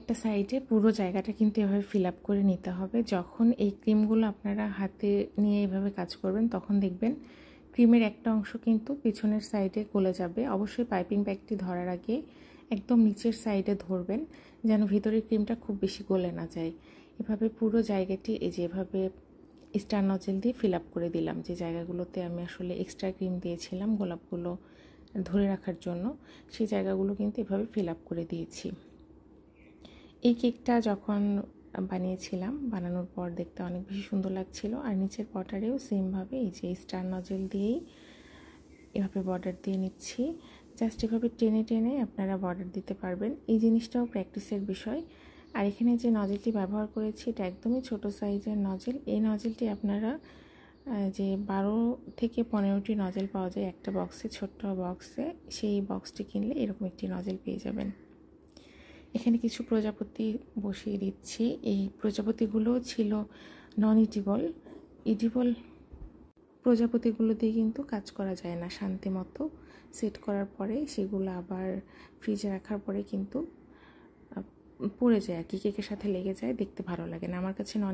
একটা সাইডে পুরো জায়গাটা কিন্তু এভাবে ফিল আপ করে নিতে হবে। যখন এই ক্রিমগুলো আপনারা হাতে নিয়ে এভাবে কাজ করবেন তখন দেখবেন ক্রিমের একটা অংশ কিন্তু পিছনের সাইডে গলে যাবে। অবশ্যই পাইপিং ব্যাগটি ধরার আগে একদম নিচের সাইডে ধরবেন যেন ভিতরের ক্রিমটা খুব বেশি গলে না যায়। এভাবে পুরো জায়গাটি এই যে এভাবে স্টার নজেল দিয়ে ফিল আপ করে দিলাম। যে জায়গাগুলোতে আমি আসলে এক্সট্রা ক্রিম দিয়েছিলাম গোলাপগুলো ধরে রাখার জন্য, সেই জায়গাগুলো কিন্তু এভাবে ফিল আপ করে দিয়েছি। এই কেকটা যখন বানিয়েছিলাম, বানানোর পর দেখতে অনেক বেশি সুন্দর লাগছিল। আর নিচের বর্ডারেও সেমভাবে এই যে স্টার নজেল দিয়েই এভাবে বর্ডার দিয়ে নিচ্ছি। জাস্ট এভাবে টেনে টেনে আপনারা বর্ডার দিতে পারবেন। এই জিনিসটাও প্র্যাকটিসের বিষয়। আর এখানে যে নজেলটি ব্যবহার করেছি এটা একদমই ছোট সাইজের নজেল। এই নজেলটি আপনারা যে 12 থেকে 15টি নজেল পাওয়া যায় একটা বক্সে, ছোট্ট বক্সে, সেই বক্সটি কিনলে এরকম একটি নজেল পেয়ে যাবেন। এখানে কিছু প্রজাপতি বসিয়ে দিচ্ছি। এই প্রজাপতিগুলো ছিল নন ইডিবল। ইডিবল প্রজাপতিগুলো দিয়ে কিন্তু কাজ করা যায় না। শান্তি মতো সেট করার পরে সেগুলো আবার ফ্রিজে রাখার পরে কিন্তু পড়ে যায় আর কি, কেকের সাথে লেগে যায়, দেখতে ভালো লাগে না। আমার কাছে নন